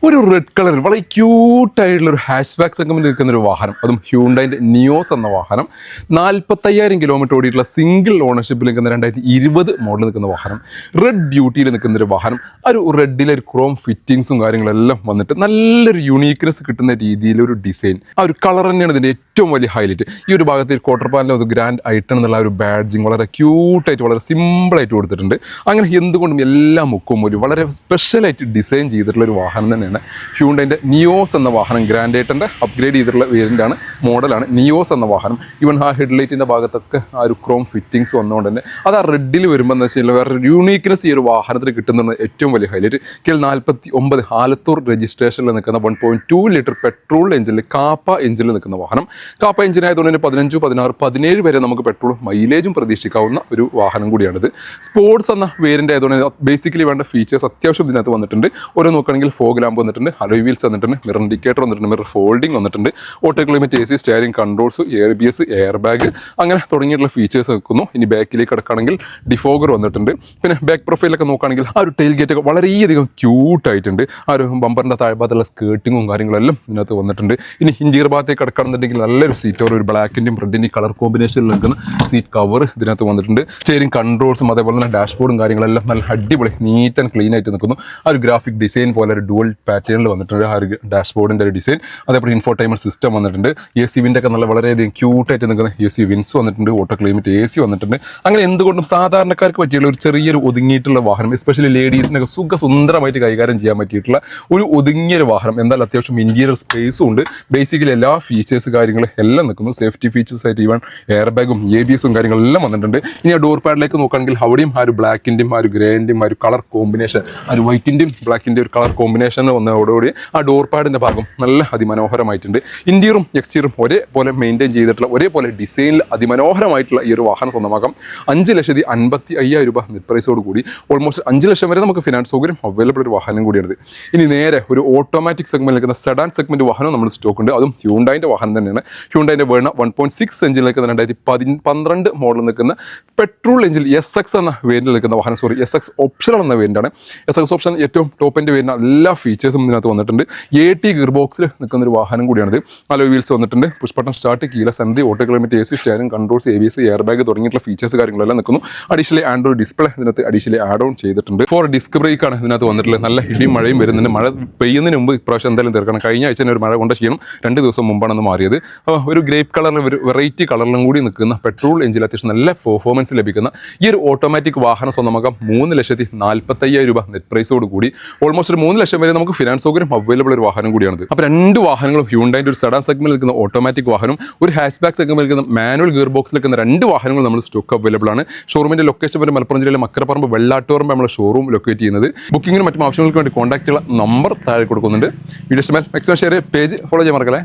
ഒരു red colour വളരെ ക്യൂട്ടായിട്ടുള്ള ഒരു ഹാഷ് ബാക്ക് സെഗ്മെന്റ് നിൽക്കുന്ന ഒരു വാഹനം, അതും ഹ്യൂണ്ടായിൻ്റെ നിയോസ് എന്ന വാഹനം. 45,000 കിലോമീറ്റർ ഓടിയിട്ടുള്ള സിംഗിൾ ഓണർഷിപ്പിൽ നിൽക്കുന്ന 2020 മോഡൽ നിൽക്കുന്ന വാഹനം, റെഡ് ബ്യൂട്ടിയിൽ നിൽക്കുന്ന ഒരു വാഹനം. ആ ഒരു റെഡിലെ ഒരു ക്രോം ഫിറ്റിങ്സും കാര്യങ്ങളെല്ലാം വന്നിട്ട് നല്ലൊരു യുണീക്നെസ് കിട്ടുന്ന രീതിയിലൊരു ഡിസൈൻ. ആ ഒരു കളർ തന്നെയാണ് ഇതിൻ്റെ ഏറ്റവും വലിയ ഹൈലൈറ്റ്. ഈ ഒരു ഭാഗത്ത് ക്വാർട്ടർ പാനലിൽ ഒരു ഗ്രാൻഡ് ഐറ്റൺ എന്നുള്ള ഒരു ബാഡ്ജിങ് വളരെ ക്യൂട്ടായിട്ട് വളരെ സിമ്പിളായിട്ട് കൊടുത്തിട്ടുണ്ട്. അങ്ങനെ എന്തുകൊണ്ടും എല്ലാ മുക്കും ഒരു വളരെ സ്പെഷ്യലായിട്ട് ഡിസൈൻ ചെയ്തിട്ടുള്ള ഒരു വാഹനം തന്നെയാണ് ഹ്യൂണ്ടായിൻ്റെ നിയോസ് എന്ന വാഹനം. ഗ്രാൻഡ് ഐറ്റൻ്റെ അപ്ഗ്രേഡ് ചെയ്തിട്ടുള്ള വേരിയൻ്റാണ്, മോഡലാണ് നിയോസ് എന്ന വാഹനം. ഈവൻ ആ ഹെഡ്ലൈറ്റിൻ്റെ ഭാഗത്തൊക്കെ ആ ഒരു ക്രോം ഫിറ്റിങ്സ് വന്നുകൊണ്ട് തന്നെ അത് ആ റെഡിൽ വരുമ്പോൾ എന്ന് വെച്ചാൽ വേറെ യൂണീക്നെസ് ഈ ഒരു വാഹനത്തിൽ കിട്ടുന്ന ഏറ്റവും വലിയ ഹൈലൈറ്റ്. KL49 ആലത്തൂർ രജിസ്ട്രേഷനിൽ നിൽക്കുന്ന 1.2 ലിറ്റർ പെട്രോൾ എഞ്ചിനിൽ കാപ്പ എഞ്ചിനിൽ നിൽക്കുന്ന വാഹനം. കാപ്പ എഞ്ചിൻ ആയതുകൊണ്ട് തന്നെ 15, 16, 17 വരെ നമുക്ക് പെട്രോൾ മൈലേജും പ്രതീക്ഷിക്കാവുന്ന ഒരു വാഹനം കൂടിയാണിത്. സ്പോർട്സ് എന്ന വേരിയൻ്റ് ആയതുകൊണ്ട് ബേസിക്കലി വേണ്ട ഫീച്ചേഴ്സ് അത്യാവശ്യം ഇതിനകത്ത് വന്നിട്ടുണ്ട്. ഓരോ നോക്കുകയാണെങ്കിൽ ഫോഗ് ലാമ്പ് വന്നിട്ടുണ്ട്, അലോയ് വീൽസ് വന്നിട്ടുണ്ട്, മിറർ ഇൻഡിക്കേറ്റർ വന്നിട്ടുണ്ട്, മിറർ ഫോൾഡിംഗ് വന്നിട്ടുണ്ട്, auto climate AC, steering controls, ABS, air bag, അങ്ങനെ തുടങ്ങിയിട്ടുള്ള ഫീച്ചേഴ്സ് വെക്കുന്നു. ഇനി ബാക്കിലേക്ക് കിടക്കുകയാണെങ്കിൽ ഡിഫോഗർ വന്നിട്ടുണ്ട്. പിന്നെ ബാക്ക് പ്രൊഫൈലൊക്കെ നോക്കുകയാണെങ്കിൽ ആ ഒരു ടെയിൽ ഗേറ്റ് ഒക്കെ വളരെയധികം ക്യൂട്ടായിട്ടുണ്ട്. ആ ഒരു ബമ്പറിൻ്റെ താഴ്ഭാഗത്തുള്ള സ്കേർട്ടിങ്ങും കാര്യങ്ങളെല്ലാം ഇതിനകത്ത് വന്നിട്ടുണ്ട്. ഇനി ഇന്റീരിയർ ഭാഗത്തേക്ക് കിടക്കുകയാണെന്നുണ്ടെങ്കിൽ നല്ലൊരു സീറ്റ് കവർ, ഒരു ബ്ലാക്കിൻ്റെയും റെഡിൻ്റെയും കളർ കോമ്പിനേഷനിൽ നിൽക്കുന്ന സീറ്റ് കവർ ഇതിനകത്ത് വന്നിട്ടുണ്ട്. സ്റ്റിയറിംഗ് കൺട്രോൾസും അതേപോലെ തന്നെ ഡാഷ്ബോർഡും കാര്യങ്ങളെല്ലാം നല്ല അടിപൊളി നീറ്റ് ആൻഡ് ക്ലീൻ ആയിട്ട് നിൽക്കുന്നു. ആ ഒരു ഗ്രാഫിക് ഡിസൈൻ പോലെ ഒരു ഡുവൽ പാറ്റേണിൽ വന്നിട്ടുണ്ട് ആ ഒരു ഡാഷ്ബോർഡിൻ്റെ ഒരു ഡിസൈൻ. അതേപോലെ ഇൻഫോർടൈൻമെന്റ് സിസ്റ്റം വന്നിട്ടുണ്ട്. AC വിൻ്റെ ഒക്കെ നല്ല വളരെയധികം ക്യൂട്ടായിട്ട് നിൽക്കുന്ന AC വിൻസ് വന്നിട്ടുണ്ട്, ഓട്ടോ ക്ലൈമറ്റ് AC വന്നിട്ടുണ്ട്. അങ്ങനെ എന്തുകൊണ്ടും സാധാരണക്കാർക്ക് പറ്റിയുള്ള ഒരു ചെറിയൊരു ഒതുങ്ങിയിട്ടുള്ള വാഹനം, എസ്പെഷ്യലി ലേഡീസിനൊക്കെ സുഖസുന്ദരമായിട്ട് കൈകാര്യം ചെയ്യാൻ പറ്റിയിട്ടുള്ള ഒരു ഒതുങ്ങിയൊരു വാഹനം. എന്തായാലും അത്യാവശ്യം ഇന്റീരിയർ സ്പേസും ഉണ്ട്. ബേസിക്കലി എല്ലാ ഫീച്ചേഴ്സ് കാര്യങ്ങളും എല്ലാം നിൽക്കുന്നു. സേഫ്റ്റി ഫീച്ചേഴ്സ് ആയിട്ട് ഈവൻ എയർ ബാഗും ABSും കാര്യങ്ങളെല്ലാം വന്നിട്ടുണ്ട്. ഇനി ആ ഡോർ പാഡിലേക്ക് നോക്കുകയാണെങ്കിൽ അവിടെയും ആ ഒരു ബ്ലാക്കിൻ്റെയും ആ ഒരു ഗ്രേൻ്റെയും ആ ഒരു കളർ കോമ്പിനേഷൻ, ആ ഒരു വൈറ്റിൻ്റെയും ബ്ലാക്കിൻ്റെ ഒരു കളർ കോമ്പിനേഷൻ വന്നതോടുകൂടി ആ ഡോർ പാഡിൻ്റെ ഭാഗം നല്ല അതിമനോഹരമായിട്ടുണ്ട്. ഇന്റീരിയറും എക്സ്റ്റീരിയറും ഒരേപോലെ മെയിൻറ്റെയിൻ ചെയ്തിട്ടുള്ള ഒരേപോലെ ഡിസൈനിൽ അതിമനോഹരമായിട്ടുള്ള ഈ ഒരു വാഹനം സ്വന്തമാക്കാം. 5,55,000 രൂപ നെറ്റ് പ്രൈസോട് കൂടി ഓൾമോസ്റ്റ് 5 ലക്ഷം വരെ നമുക്ക് ഫിനാൻസ് സൗകര്യം അവൈലബിൾ ഒരു വാഹനം കൂടിയാണിത്. ഇനി നേരെ ഒരു ഓട്ടോമാറ്റിക് സെഗ്മെന്റ് നിൽക്കുന്ന സെഡാൻ സെഗ്മെന്റ് വാഹനം നമ്മൾ സ്റ്റോക്ക് ഉണ്ട്. അതും ഹ്യൂണ്ടായിൻ്റെ വാഹനം തന്നെയാണ്. ഹ്യൂണ്ടായിൻ്റെ വേണ 1.6 എഞ്ചിൻ നിൽക്കുന്ന 2012 മോഡൽ നിൽക്കുന്ന പെട്രോൾ എഞ്ചിൻ SX എന്ന വേരിയന്റിൽ നിൽക്കുന്ന വാഹനം. SX ഓപ്ഷണൽ എന്ന വേരിയന്റാണ്. SX ഓപ്ഷൻ ഏറ്റവും ടോപ്പിൻ്റെ വേരിയന്റ് എല്ലാ ഫീച്ചേഴ്സും ഇതിനകത്ത് വന്നിട്ടുണ്ട്. AT ഗിയർ ബോക്സിൽ നിൽക്കുന്ന ഒരു വാഹനം കൂടിയാണിത്. അലോയ് വീൽസ് വന്നിട്ടുണ്ട്, push button start, keyless entry, auto climate AC, steering controls, ABS, air bag തുടങ്ങിയിട്ടുള്ള ഫീച്ചേഴ്സ് കാര്യങ്ങളെല്ലാം നിൽക്കുന്നു. അഡീഷണലി ആൻഡ്രോയിഡ് ഡിസ്പ്ലേ ഇതിനകത്ത് അഡീഷണലി ആഡ് ഓൺ ചെയ്തിട്ടുണ്ട്. 4 ഡിസ്ക് ബ്രേക്ക് ആണ് ഇതിനകത്ത് വന്നിട്ടുള്ളത്. നല്ല ഇടിയും മഴയും വരുന്നുണ്ട്. മഴ പെയ്യുന്നതിന് മുമ്പ് ഇപ്രാവശ്യം എന്തായാലും തീർക്കണം. കഴിഞ്ഞ ആഴ്ച തന്നെ ഒരു മഴ കൊണ്ട് ചെയ്യണം, 2 ദിവസം മുമ്പാണെന്ന് മാറിയത്. ഒരു ഗ്രേപ്പ് കളറിൽ ഒരു വെറൈറ്റി കളറിലും കൂടി നിൽക്കുന്ന പെട്രോൾ എഞ്ചിൽ അത്യാവശ്യം നല്ല പെർഫോമൻസ് ലഭിക്കുന്ന ഈ ഒരു ഓട്ടോമാറ്റിക് വാഹനം സ്വന്തമാക്കാം 3,45,000 രൂപ നെറ്റ് പ്രൈസോട് കൂടി. ഓൾമോസ്റ്റ് ഒരു 3 ലക്ഷം വരെ നമുക്ക് ഫിനാൻസ് സൗകര്യം അവൈലബിൾ ഒരു വാഹനം കൂടിയാണിത്. അപ്പോൾ 2 വാഹനങ്ങളും ഹ്യൂണ്ടായിൻ്റെ ഒരു സെഡാൻ സെഗ്മെന്റിൽ നിൽക്കുന്ന ഓട്ടോമാറ്റിക് വാഹനം, ഒരു ഹാഷ് ബാക്ക് സെഗ്മെന്റിൽ നിൽക്കുന്ന മാനുവൽ ഗിയർ ബോക്സിൽ നിൽക്കുന്ന 2 വാഹനങ്ങൾ നമ്മൾ സ്റ്റോക്ക് അവൈലബിൾ ആണ്. ഷോറൂമിന്റെ ലൊക്കേഷൻ വരെ മലപ്പുറം ജില്ലയിലെ മക്കരപ്പറമ്പ് വെള്ളാട്ടുപറമ്പ് നമ്മുടെ ഷോറൂം ലൊക്കേറ്റ് ചെയ്യുന്നത്. ബുക്കിങ്ങിനും മറ്റും ആവശ്യങ്ങൾക്ക് വേണ്ടി കോൺടാക്ട് ചെയ്യുന്ന നമ്പർ താഴെ കൊടുക്കുന്നുണ്ട്. വീഡിയോ ഇഷ്ടമായാൽ മാക്സിമം ഷെയർ, പേജ് ഫോളോ ചെയ്യാൻ മറക്കല്ലേ.